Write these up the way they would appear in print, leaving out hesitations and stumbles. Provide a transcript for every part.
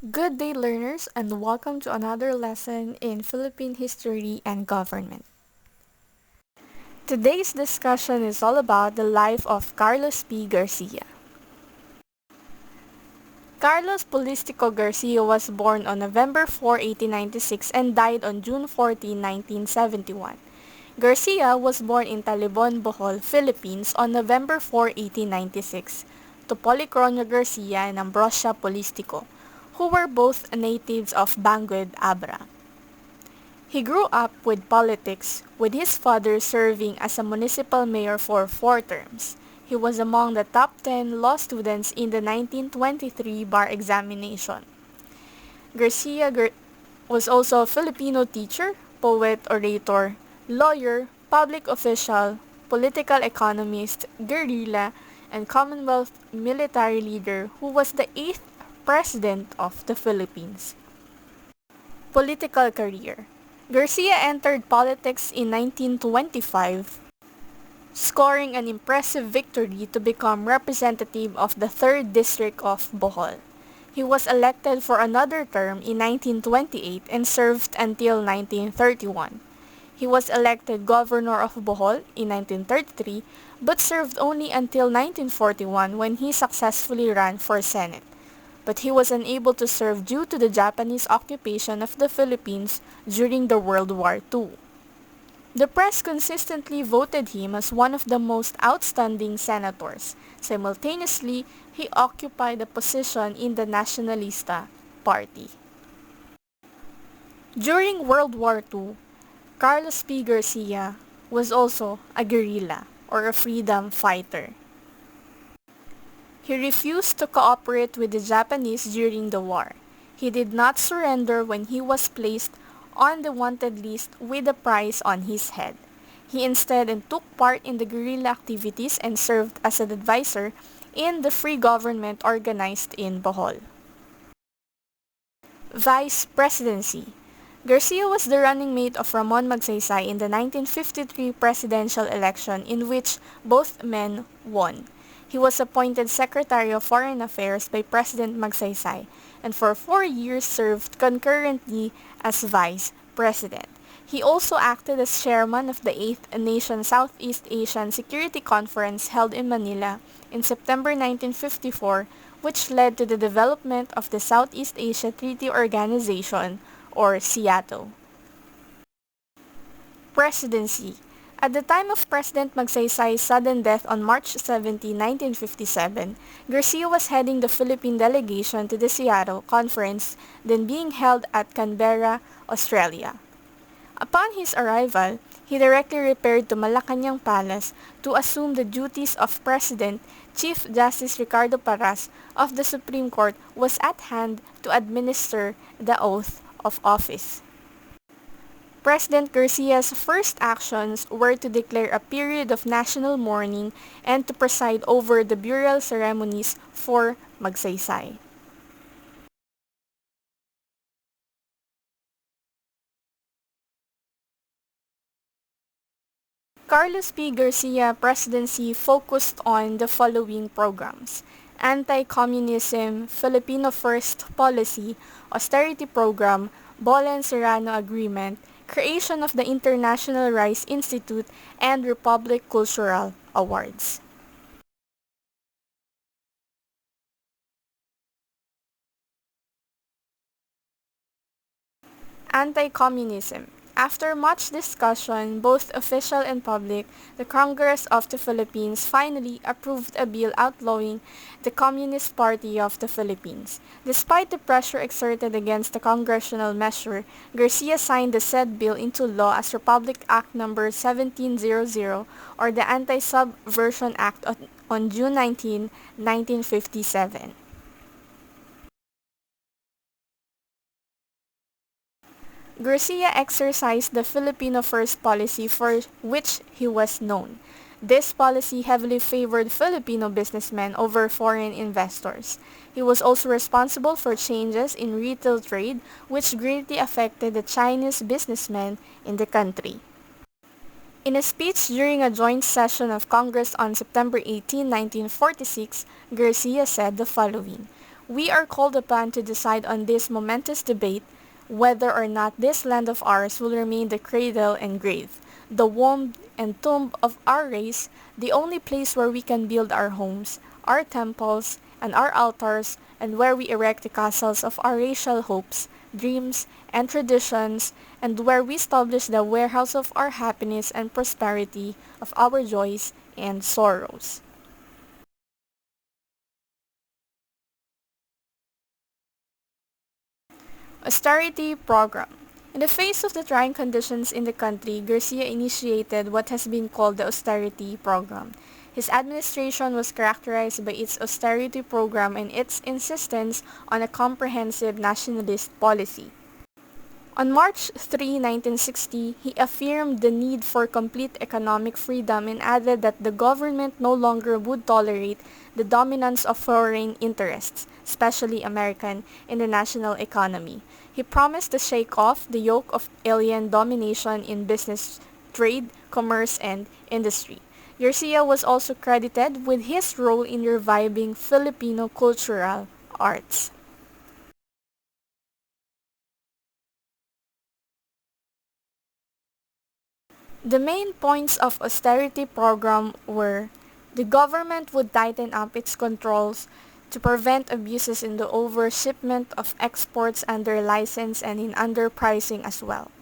Good day, learners, and welcome to another lesson in Philippine History and Government. Today's discussion is all about the life of Carlos P. Garcia. Carlos Polístico Garcia was born on November 4, 1896 and died on June 14, 1971. Garcia was born in Talibon, Bohol, Philippines on November 4, 1896 to Policronio Garcia and Ambrosia Polístico, who were both natives of Bangued, Abra. He grew up with politics, with his father serving as a municipal mayor for 4 terms. He was among the top 10 law students in the 1923 bar examination. Garcia was also a Filipino teacher, poet, orator, lawyer, public official, political economist, guerrilla, and Commonwealth military leader who was the 8th President of the Philippines. Political career. Garcia entered politics in 1925, scoring an impressive victory to become representative of the 3rd District of Bohol. He was elected for another term in 1928 and served until 1931. He was elected governor of Bohol in 1933 but served only until 1941 when he successfully ran for Senate. But he was unable to serve due to the Japanese occupation of the Philippines during the World War II. The press consistently voted him as one of the most outstanding senators. Simultaneously, he occupied a position in the Nacionalista Party. During World War II, Carlos P. Garcia was also a guerrilla or a freedom fighter. He refused to cooperate with the Japanese during the war. He did not surrender when he was placed on the wanted list with a price on his head. He instead took part in the guerrilla activities and served as an advisor in the free government organized in Bohol. Vice-Presidency. Garcia was the running mate of Ramon Magsaysay in the 1953 presidential election in which both men won. He was appointed Secretary of Foreign Affairs by President Magsaysay and for 4 years served concurrently as Vice President. He also acted as chairman of the 8th Nation Southeast Asian Security Conference held in Manila in September 1954, which led to the development of the Southeast Asia Treaty Organization or SEATO. Presidency. At the time of President Magsaysay's sudden death on March 17, 1957, Garcia was heading the Philippine delegation to the SEATO conference then being held at Canberra, Australia. Upon his arrival, he directly repaired to Malacanang Palace to assume the duties of President. Chief Justice Ricardo Parras of the Supreme Court was at hand to administer the oath of office. President Garcia's first actions were to declare a period of national mourning and to preside over the burial ceremonies for Magsaysay. Carlos P. Garcia presidency focused on the following programs: Anti-communism, Filipino First Policy, Austerity Program, Bohlen-Serrano Agreement, creation of the International Rice Institute, and Republic Cultural Awards. Anti-communism. After much discussion, both official and public, the Congress of the Philippines finally approved a bill outlawing the Communist Party of the Philippines. Despite the pressure exerted against the congressional measure, Garcia signed the said bill into law as Republic Act No. 1700 or the Anti-Subversion Act on June 19, 1957. Garcia exercised the Filipino First policy for which he was known. This policy heavily favored Filipino businessmen over foreign investors. He was also responsible for changes in retail trade which greatly affected the Chinese businessmen in the country. In a speech during a joint session of Congress on September 18, 1946, Garcia said the following: We are called upon to decide on this momentous debate whether or not this land of ours will remain the cradle and grave, the womb and tomb of our race, the only place where we can build our homes, our temples, and our altars, and where we erect the castles of our racial hopes, dreams, and traditions, and where we establish the warehouse of our happiness and prosperity, of our joys and sorrows. Austerity Program. In the face of the trying conditions in the country, Garcia initiated what has been called the Austerity Program. His administration was characterized by its austerity program and its insistence on a comprehensive nationalist policy. On March 3, 1960, he affirmed the need for complete economic freedom and added that the government no longer would tolerate the dominance of foreign interests, especially American, in the national economy. He promised to shake off the yoke of alien domination in business, trade, commerce, and industry. Garcia was also credited with his role in reviving Filipino cultural arts. The main points of austerity program were the government would tighten up its controls to prevent abuses in the overshipment of exports under license and in underpricing as well.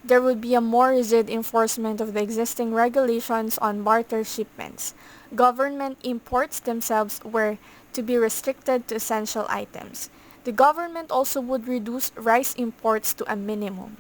There would be a more rigid enforcement of the existing regulations on barter shipments. Government imports themselves were to be restricted to essential items. The government also would reduce rice imports to a minimum.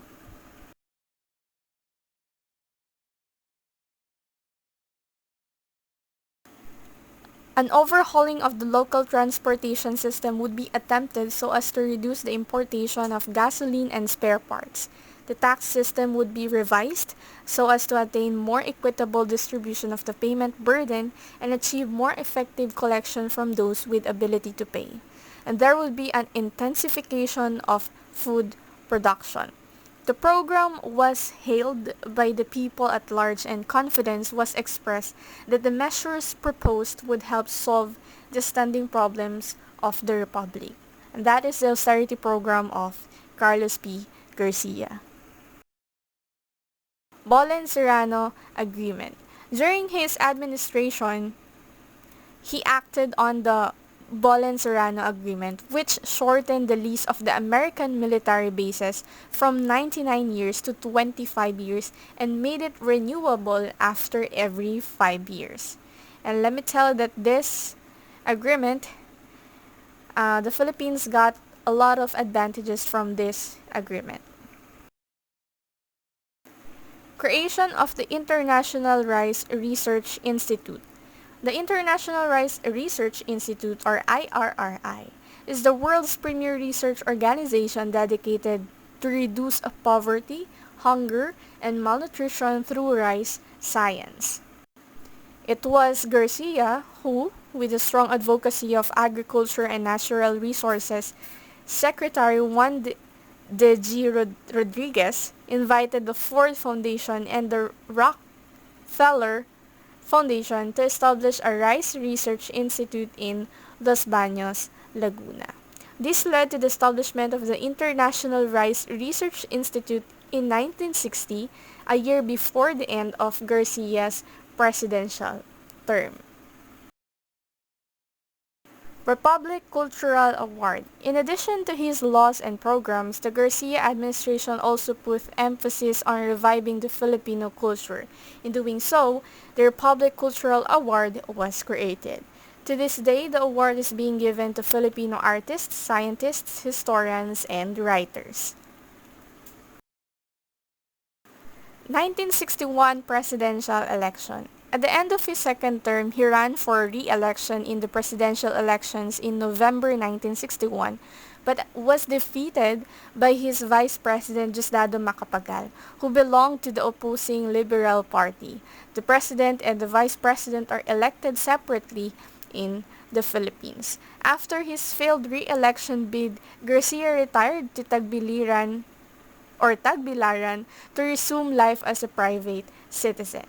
An overhauling of the local transportation system would be attempted so as to reduce the importation of gasoline and spare parts. The tax system would be revised so as to attain more equitable distribution of the payment burden and achieve more effective collection from those with ability to pay. And there would be an intensification of food production. The program was hailed by the people at large and confidence was expressed that the measures proposed would help solve the standing problems of the Republic. And that is the austerity program of Carlos P. Garcia. Bohlen-Serrano Agreement. During his administration, he acted on the Bohlen-Serrano Agreement, which shortened the lease of the American military bases from 99 years to 25 years and made it renewable after every 5 years. And let me tell you that this agreement, the Philippines got a lot of advantages from this agreement. Creation of the International Rice Research Institute. The International Rice Research Institute, or IRRI, is the world's premier research organization dedicated to reduce poverty, hunger, and malnutrition through rice science. It was Garcia who, with the strong advocacy of agriculture and natural resources, Secretary Juan de G. Rodriguez invited the Ford Foundation and the Rockefeller Foundation to establish a rice research institute in Los Baños, Laguna. This led to the establishment of the International Rice Research Institute in 1960, a year before the end of Garcia's presidential term. Republic Cultural Award. In addition to his laws and programs, the Garcia administration also put emphasis on reviving the Filipino culture. In doing so, the Republic Cultural Award was created. To this day, the award is being given to Filipino artists, scientists, historians, and writers. 1961 presidential election. At the end of his second term, he ran for re-election in the presidential elections in November 1961, but was defeated by his Vice President Diosdado Macapagal, who belonged to the opposing Liberal Party. The President and the Vice President are elected separately in the Philippines. After his failed re-election bid, Garcia retired to Tagbilaran to resume life as a private citizen.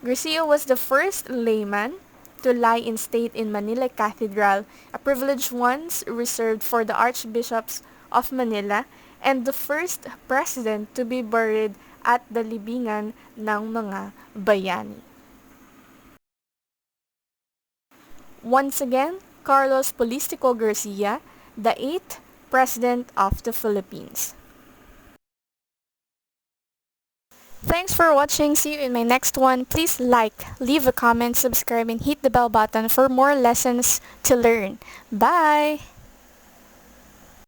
Garcia was the first layman to lie in state in Manila Cathedral, a privileged ones reserved for the archbishops of Manila, and the first president to be buried at the libingan ng mga bayani. Once again, Carlos Polístico Garcia, the 8th President of the Philippines. Thanks for watching. See you in my next one. Please like, leave a comment, subscribe, and hit the bell button for more lessons to learn. Bye!